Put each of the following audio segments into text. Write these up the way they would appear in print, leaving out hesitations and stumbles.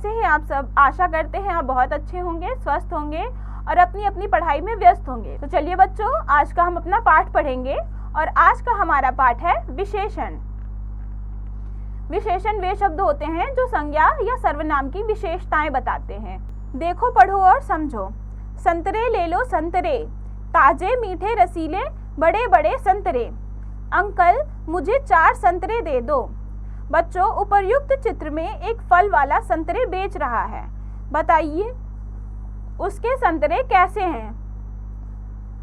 कैसे हैं आप सब? आशा करते हैं आप बहुत अच्छे होंगे, स्वस्थ होंगे और अपनी अपनी पढ़ाई में व्यस्त होंगे। तो चलिए बच्चों, आज का हम अपना पाठ पढ़ेंगे और आज का हमारा पाठ है विशेषण। विशेषण वे शब्द होते हैं जो संज्ञा या सर्वनाम की विशेषताएं बताते हैं। देखो, पढ़ो और समझो। संतरे ले लो संतरे, ताजे मीठे रसीले बड़े बड़े संतरे। अंकल मुझे 4 संतरे दे दो। बच्चों, उपर्युक्त चित्र में एक फल वाला संतरे बेच रहा है। बताइए उसके संतरे कैसे हैं?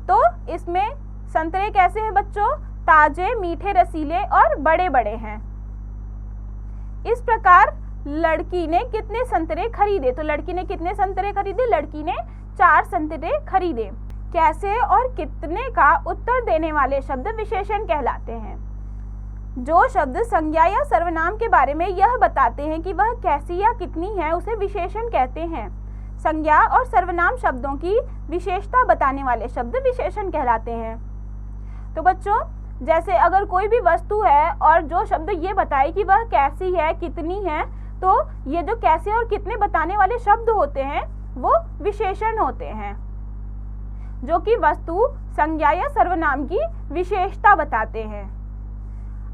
तो इसमें संतरे कैसे हैं बच्चों? ताजे, मीठे, रसीले और बड़े बड़े हैं। इस प्रकार लड़की ने कितने संतरे खरीदे? तो लड़की ने कितने संतरे खरीदे? लड़की ने 4 संतरे खरीदे। कैसे और कितने का उत्तर देने वाले शब्द विशेषण कहलाते हैं। जो शब्द संज्ञा या सर्वनाम के बारे में यह बताते हैं कि वह कैसी या कितनी है, उसे विशेषण कहते हैं। संज्ञा और सर्वनाम शब्दों की विशेषता बताने वाले शब्द विशेषण कहलाते हैं। तो बच्चों, जैसे अगर कोई भी वस्तु है और जो शब्द ये बताए कि वह कैसी है, कितनी है, तो ये जो कैसे और कितने बताने वाले शब्द होते हैं वो विशेषण होते हैं, जो कि वस्तु, संज्ञा या सर्वनाम की विशेषता बताते हैं।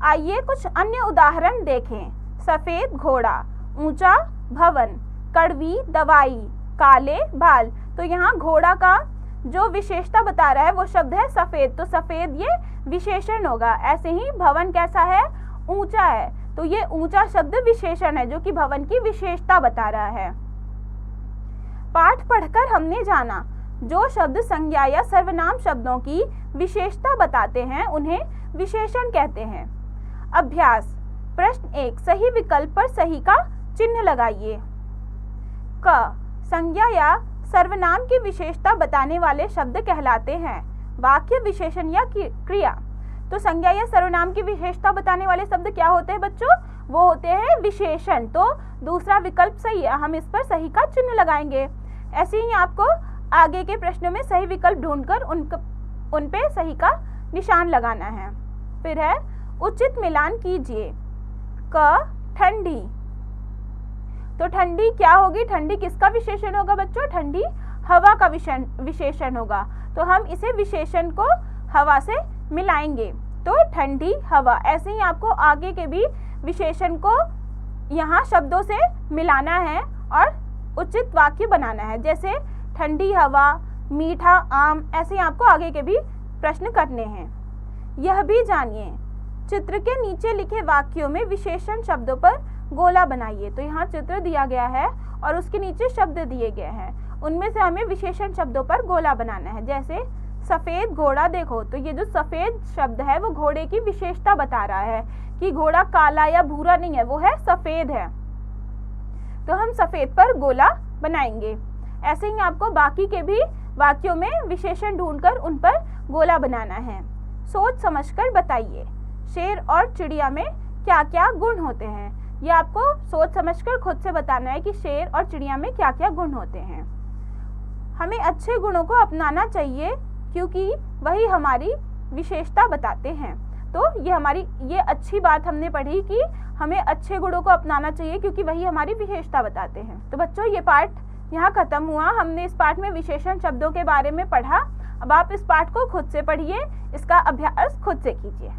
आइए कुछ अन्य उदाहरण देखें। सफेद घोड़ा, ऊंचा भवन, कड़वी दवाई, काले बाल। तो यहाँ घोड़ा का जो विशेषता बता रहा है वो शब्द है सफेद, तो सफेद ये विशेषण होगा। ऐसे ही भवन कैसा है? ऊंचा है, तो ये ऊंचा शब्द विशेषण है जो कि भवन की विशेषता बता रहा है। पाठ पढ़कर हमने जाना, जो शब्द संज्ञा या सर्वनाम शब्दों की विशेषता बताते हैं उन्हें विशेषण कहते हैं। अभ्यास प्रश्न 1, सही विकल्प पर सही का चिन्ह लगाइए। क, संज्ञा या सर्वनाम की विशेषता बताने वाले शब्द कहलाते हैं वाक्य, विशेषण या क्रिया। तो संज्ञा या सर्वनाम की विशेषता बताने वाले शब्द क्या होते हैं बच्चों? वो होते हैं विशेषण। तो दूसरा विकल्प सही है, हम इस पर सही का चिन्ह लगाएंगे। ऐसे ही आपको आगे के प्रश्नों में सही विकल्प ढूंढकर उन पे सही का निशान लगाना है। फिर है उचित मिलान कीजिए। क, ठंडी। तो ठंडी क्या होगी? ठंडी किसका विशेषण होगा बच्चों? ठंडी हवा का विशेषण होगा। तो हम इसे विशेषण को हवा से मिलाएंगे, तो ठंडी हवा। ऐसे ही आपको आगे के भी विशेषण को यहाँ शब्दों से मिलाना है और उचित वाक्य बनाना है। जैसे ठंडी हवा, मीठा आम, ऐसे ही आपको आगे के भी प्रश्न करने हैं। यह भी जानिए, चित्र के नीचे लिखे वाक्यों में विशेषण शब्दों पर गोला बनाइए। तो यहाँ चित्र दिया गया है और उसके नीचे शब्द दिए गए हैं, उनमें से हमें विशेषण शब्दों पर गोला बनाना है। जैसे सफेद घोड़ा, देखो तो ये जो सफेद शब्द है वो घोड़े की विशेषता बता रहा है कि घोड़ा काला या भूरा नहीं है, वो है सफेद है। तो हम सफेद पर गोला बनाएंगे। ऐसे ही आपको बाकी के भी वाक्यों में विशेषण ढूंढकर उन पर गोला बनाना है। सोच समझकर बताइए, शेर और चिड़िया में क्या क्या गुण होते हैं। ये आपको सोच समझकर खुद से बताना है कि शेर और चिड़िया में क्या क्या गुण होते हैं। हमें अच्छे गुणों को अपनाना चाहिए क्योंकि वही हमारी विशेषता बताते हैं। तो ये अच्छी बात हमने पढ़ी कि हमें अच्छे गुणों को अपनाना चाहिए क्योंकि वही हमारी विशेषता बताते हैं। तो बच्चों, ये पाठ यहाँ खत्म हुआ। हमने इस पाठ में विशेषण शब्दों के बारे में पढ़ा। अब आप इस पाठ को खुद से पढ़िए, इसका अभ्यास खुद से कीजिए।